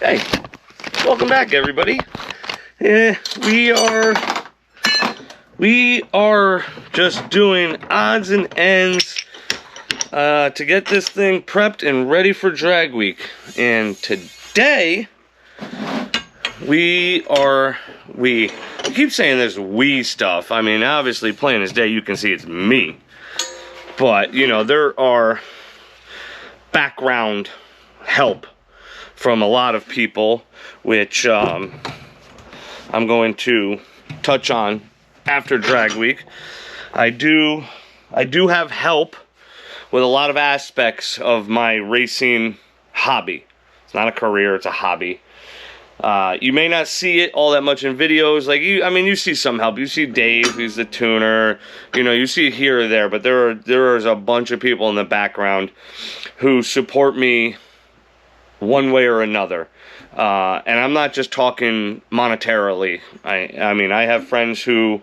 Hey, welcome back, everybody. We are just doing odds and ends to get this thing prepped and ready for drag week. And today we keep saying this we stuff. I mean, obviously, plain as day, you can see it's me. But you know, there are background help from a lot of people, which I'm going to touch on after drag week. I do have help with a lot of aspects of my racing hobby. It's not a career, it's a hobby. You may not see it all that much in videos. Like you see some help. You see Dave, who's the tuner. You know, you see here or there, but there is a bunch of people in the background who support me one way or another. And I'm not just talking monetarily. I mean, I have friends who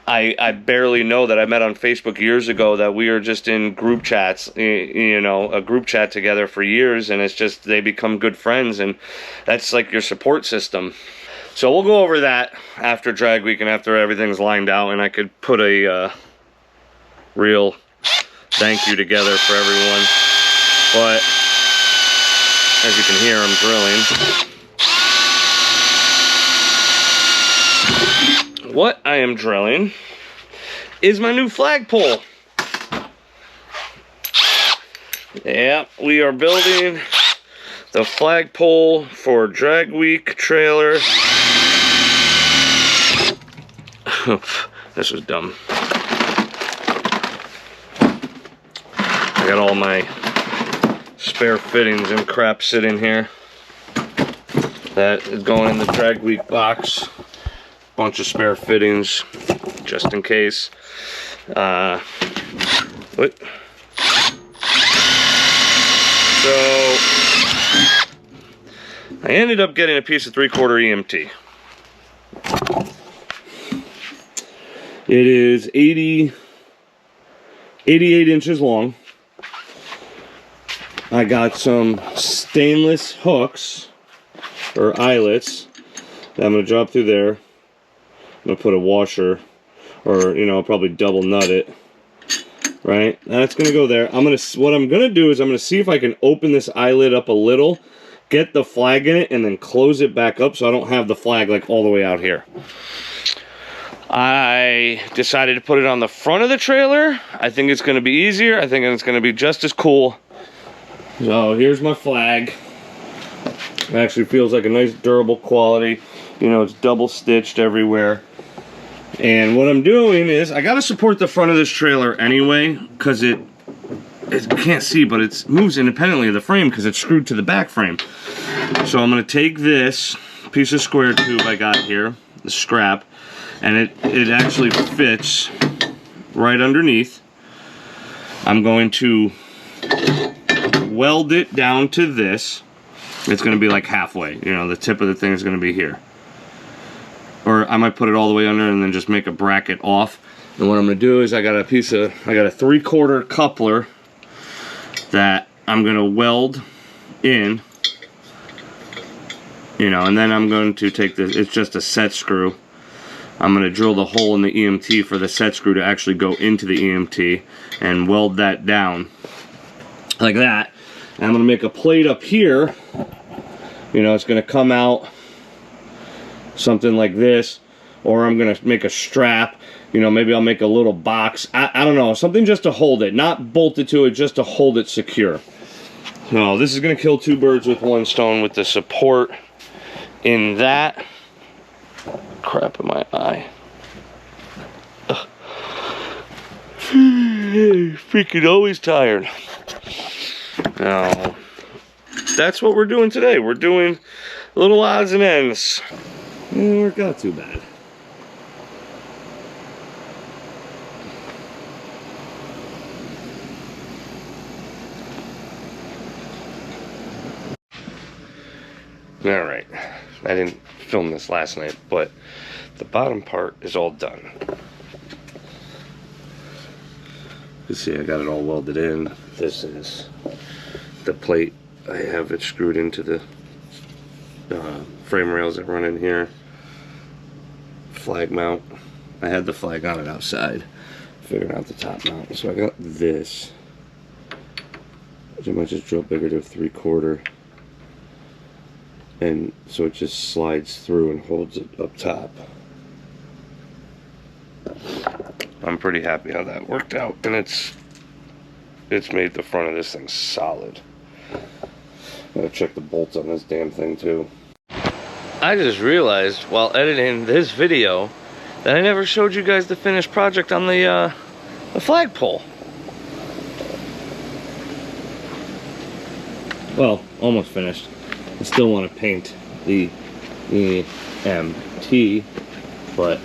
I barely know that I met on Facebook years ago that we are just in group chats, you know, a group chat together for years, and it's just they become good friends, and that's like your support system. So we'll go over that after drag week and after everything's lined out, and I could put a real thank you together for everyone. But as you can hear, I'm drilling. What I am drilling is my new flagpole. Yeah, we are building the flagpole for drag week trailer. This was dumb. I got all my spare fittings and crap sitting here. That is going in the drag week box. Bunch of spare fittings just in case. So I ended up getting a piece of 3/4 EMT. It is 88 inches long. I got some stainless hooks or eyelets that I'm going to drop through there. I'm going to put a washer, or you know, probably double nut it. Right? That's going to go there. What I'm going to do is I'm going to see if I can open this eyelet up a little, get the flag in it, and then close it back up so I don't have the flag like all the way out here. I decided to put it on the front of the trailer. I think it's going to be easier. I think it's going to be just as cool. So here's my flag. It actually feels like a nice durable quality. You know, it's double stitched everywhere. And what I'm doing is, I gotta support the front of this trailer anyway, because it can't see, but it moves independently of the frame because it's screwed to the back frame. So I'm gonna take this piece of square tube I got here, the scrap, and it actually fits right underneath. I'm going to weld it down to this. It's going to be like halfway, you know, the tip of the thing is going to be here. Or I might put it all the way under and then just make a bracket off. And what I'm going to do is I got a 3/4 coupler that I'm going to weld in, you know, and then I'm going to take this, it's just a set screw. I'm going to drill the hole in the EMT for the set screw to actually go into the EMT and weld that down like that. And I'm going to make a plate up here. You know, it's going to come out something like this, or I'm going to make a strap. You know, maybe I'll make a little box. I don't know, something just to hold it, not bolted to it, just to hold it secure. So this is going to kill two birds with one stone with the support in that. Crap in my eye. Freaking always tired. Now, that's what we're doing today. We're doing little odds and ends. It didn't work out too bad. Alright, I didn't film this last night, but the bottom part is all done. You see, I got it all welded in. This is the plate. I have it screwed into the frame rails that run in here. Flag mount. I had the flag on it outside. Figured out the top mount. So I got this, which I might just drill bigger to 3/4. And so it just slides through and holds it up top. I'm pretty happy how that worked out, and it's made the front of this thing solid. Gotta check the bolts on this damn thing too. I just realized while editing this video that I never showed you guys the finished project on the flagpole. Well, almost finished. I still want to paint the EMT, but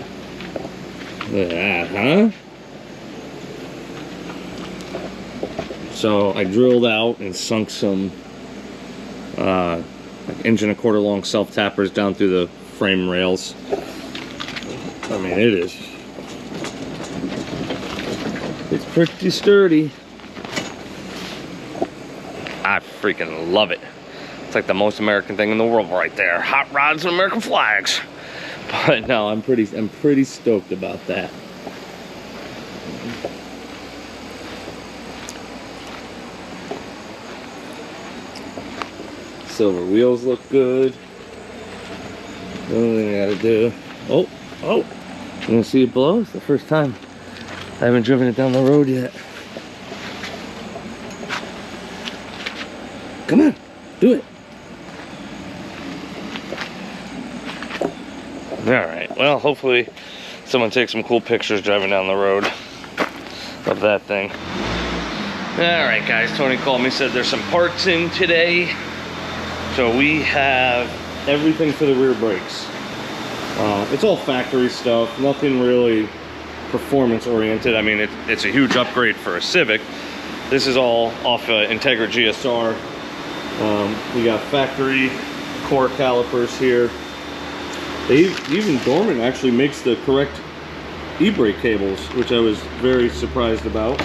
look at that, huh? So I drilled out and sunk some like 1.25 long self-tappers down through the frame rails. I mean, it's pretty sturdy. I freaking love it. It's like the most American thing in the world right there. Hot rods and American flags. But no, I'm pretty stoked about that. Silver wheels look good. The only thing I gotta do. Oh, you wanna see it blow? It's the first time. I haven't driven it down the road yet. Come on, do it. Alright, well, hopefully someone takes some cool pictures driving down the road of that thing. Alright guys, Tony called me, said there's some parts in today. So we have everything for the rear brakes. It's all factory stuff, nothing really performance oriented. I mean, it's a huge upgrade for a Civic. This is all off Integra GSR. We got factory core calipers here. Even Dorman actually makes the correct e-brake cables, which I was very surprised about.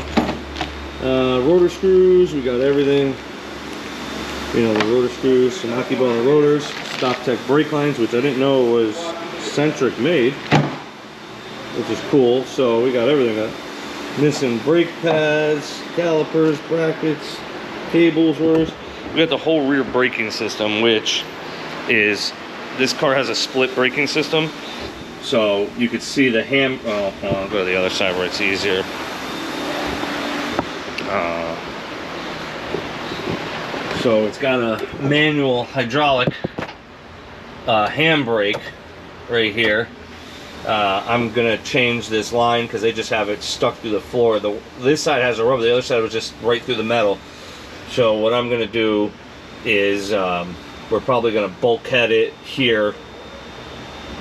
Rotor screws, we got everything. You know, the rotor screws, some Akibana rotors, StopTech brake lines, which I didn't know was Centric made, which is cool. So we got everything. Missing brake pads, calipers, brackets, cables, rotors. We got the whole rear braking system, which is, this car has a split braking system. So you could see the I'll go to the other side where it's easier. So it's got a manual hydraulic handbrake right here. I'm gonna change this line because they just have it stuck through the floor. This side has a rubber, the other side was just right through the metal. So what I'm gonna do is we're probably gonna bulkhead it here,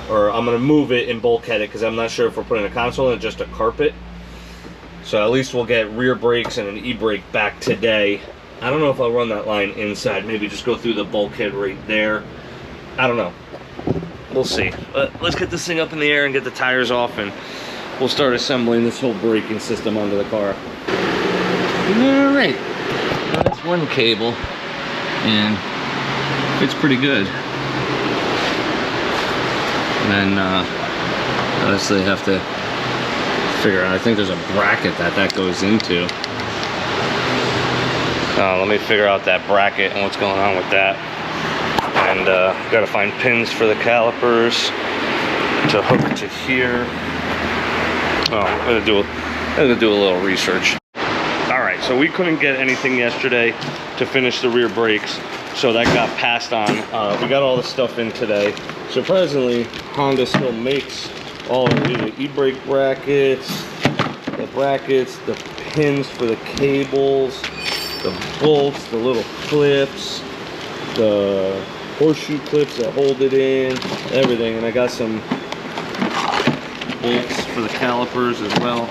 or I'm gonna move it and bulkhead it because I'm not sure if we're putting a console in, just a carpet. So at least we'll get rear brakes and an e-brake back today. I don't know if I'll run that line inside, maybe just go through the bulkhead right there. I don't know. We'll see. But let's get this thing up in the air and get the tires off, and we'll start assembling this whole braking system onto the car. Alright. Well, that's one cable, and it's pretty good. And then obviously have to figure out, I think there's a bracket that goes into. Let me figure out that bracket and what's going on with that. And got to find pins for the calipers to hook to here. Oh, I'm gonna do a little research. All right, so we couldn't get anything yesterday to finish the rear brakes, so that got passed on. We got all the stuff in today. Surprisingly, Honda still makes all of the e-brake brackets, the pins for the cables, the bolts, the little clips, the horseshoe clips that hold it in, everything. And I got some bolts for the calipers as well.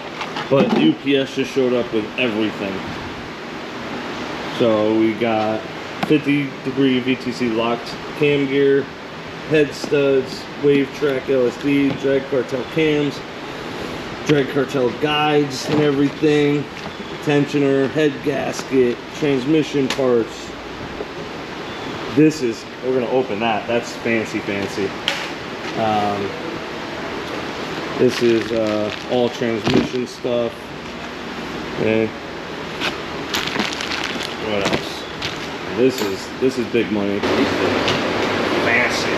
But UPS just showed up with everything. So we got 50-degree VTC locked cam gear, head studs, wave track LSD, drag cartel cams, drag cartel guides and everything, tensioner, head gasket, transmission parts, This is, we're gonna open that. That's fancy, fancy. This is all transmission stuff. Okay. What else? This is big money. Fancy.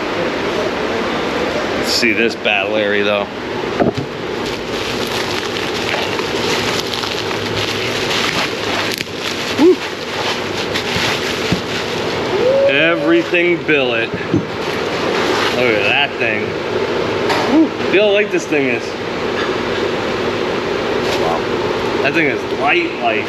Let's see this battle area though. Woo. Everything billet. Look at that thing. Woo. Feel how light this thing is. Wow. That thing is light.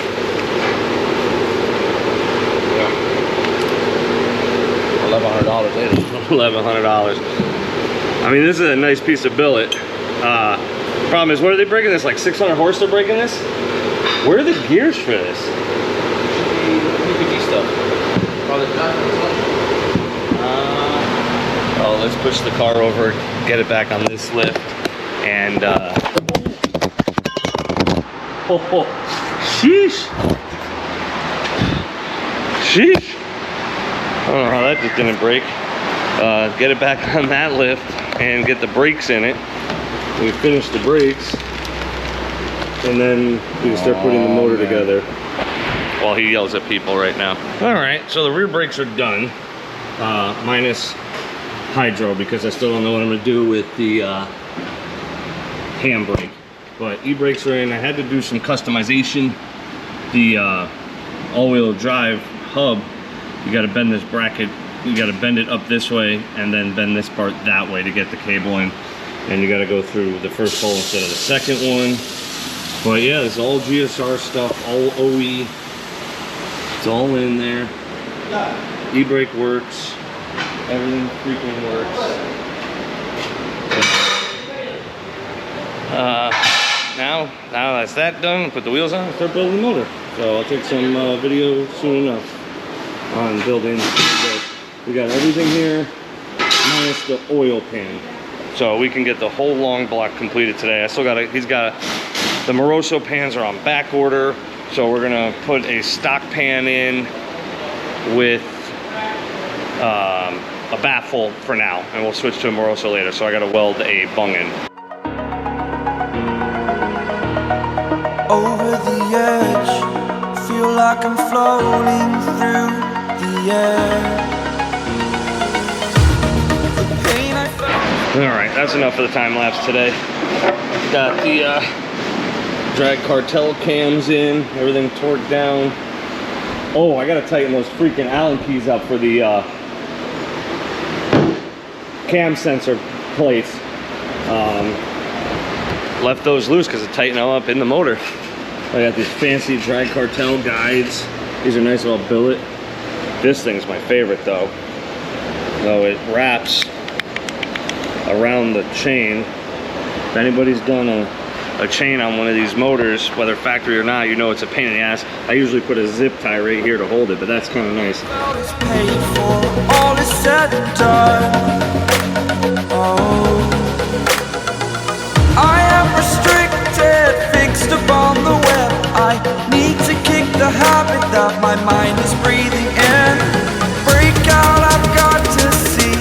$1,100 later. $1,100. I mean, this is a nice piece of billet. Problem is, what are they breaking this? Like 600 horse they're breaking this? Where are the gears for this? PPG stuff. Oh, let's push the car over, get it back on this lift, and oh, sheesh. Sheesh. I don't know how that just didn't break. Get it back on that lift and get the brakes in it. We finish the brakes, and then we can start putting the motor together. While he yells at people right now. All right, so the rear brakes are done, minus hydro, because I still don't know what I'm gonna do with the handbrake. But e-brakes are in. I had to do some customization. The all-wheel drive hub, you gotta bend this bracket, you gotta bend it up this way and then bend this part that way to get the cable in. And you gotta go through the first hole instead of the second one. But yeah, it's all GSR stuff, all OE. It's all in there. E-brake works. Everything freaking works. Now that's that done, put the wheels on and start building the motor. So I'll take some video soon enough on building. We got everything here, minus the oil pan. So we can get the whole long block completed today. I still got the Moroso pans are on back order. So we're gonna put a stock pan in with a baffle for now, and we'll switch to a Moroso later. So I gotta weld a bung in. Over the edge, feel like I'm floating through the air. The pain I felt. All right, that's enough for the time lapse today. Got the drag cartel cams in, everything torqued down. Oh, I gotta tighten those freaking Allen keys up for the cam sensor plates. Left those loose because it tightened them up in the motor. I got these fancy drag cartel guides. These are nice little billet. This thing's my favorite though. So it wraps around the chain. If anybody's done a chain on one of these motors, whether factory or not, you know it's a pain in the ass. I usually put a zip tie right here to hold it, but that's kind of nice. All is paid for, all is said and done. Oh, I am restricted, fixed upon the web. I need to kick the habit that my mind is breathing in. Break out, I've got to see.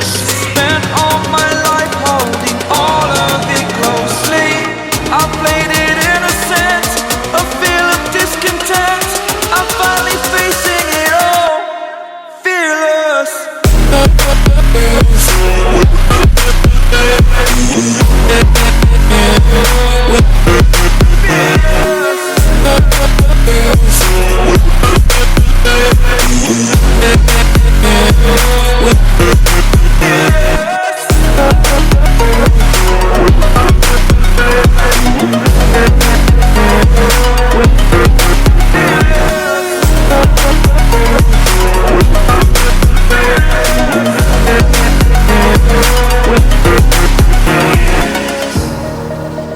Spent all my life holding all of it closely. I played it innocent, a feel of discontent. I'm finally facing it all, fearless.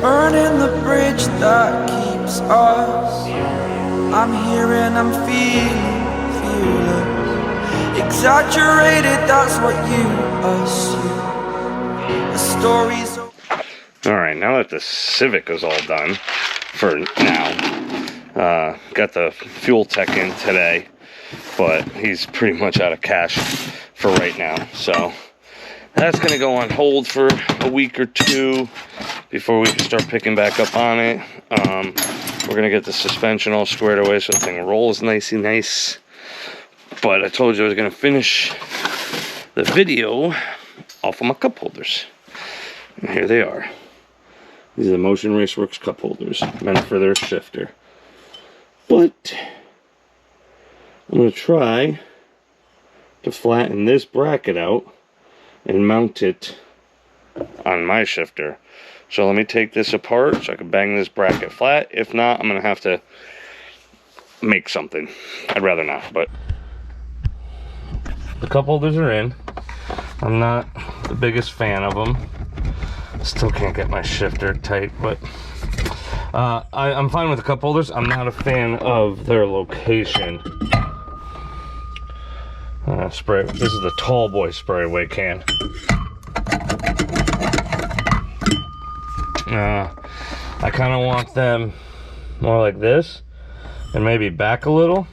Burning the bridge that keeps us. I'm here and I'm feeling fearless. Exaggerated, that's what you assume. The story's All right, now that the Civic is all done for now, Got the fuel tech in today, but he's pretty much out of cash for right now. So that's gonna go on hold for a week or two before we can start picking back up on it. We're gonna get the suspension all squared away so the thing rolls nicey nice. But I told you I was gonna finish the video off of my cup holders. And here they are. These are the Motion Raceworks cup holders, meant for their shifter. But I'm gonna try to flatten this bracket out and mount it on my shifter. So let me take this apart so I can bang this bracket flat. If not, I'm gonna have to make something. I'd rather not, but the cup holders are in. I'm not the biggest fan of them. Still can't get my shifter tight, but I'm fine with the cup holders. I'm not a fan of their location. Spray. This is the tall boy spray away can. I kind of want them more like this and maybe back a little,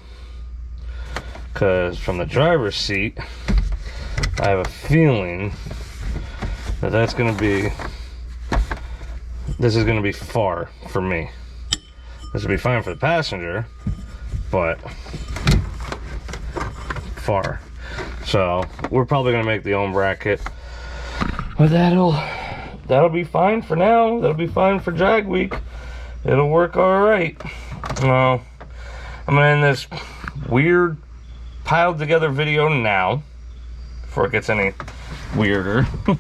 because from the driver's seat I have a feeling that this is going to be far for me. This would be fine for the passenger, but far. So we're probably going to make the own bracket, but that'll be fine for now. That'll be fine for drag week. It'll work all right. Well, I'm gonna end this weird piled together video now before it gets any weirder. All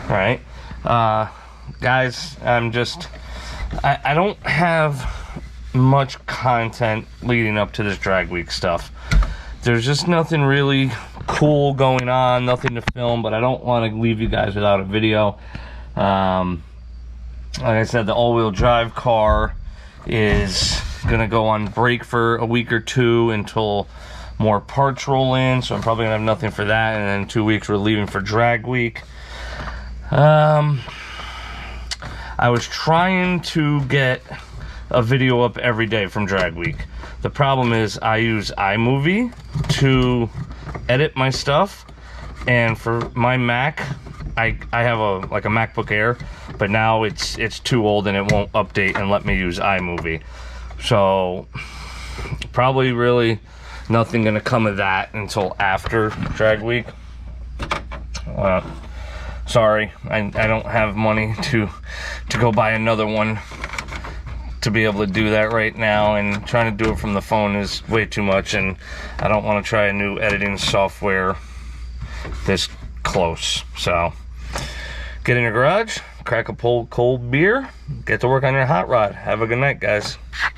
right, guys, I don't have much content leading up to this drag week stuff. There's just nothing really cool going on, nothing to film, but I don't want to leave you guys without a video. Like I said, the all-wheel drive car is gonna go on break for a week or two until more parts roll in, so I'm probably gonna have nothing for that, and then in 2 weeks we're leaving for drag week. I was trying to get a video up every day from drag week. The problem is I use iMovie to edit my stuff, and for my Mac, I have a MacBook Air, but now it's too old and it won't update and let me use iMovie. So probably really nothing gonna come of that until after drag week. Sorry, I don't have money to go buy another one to be able to do that right now, and trying to do it from the phone is way too much, and I don't want to try a new editing software this close. So get in your garage, crack a cold beer, get to work on your hot rod. Have a good night, guys.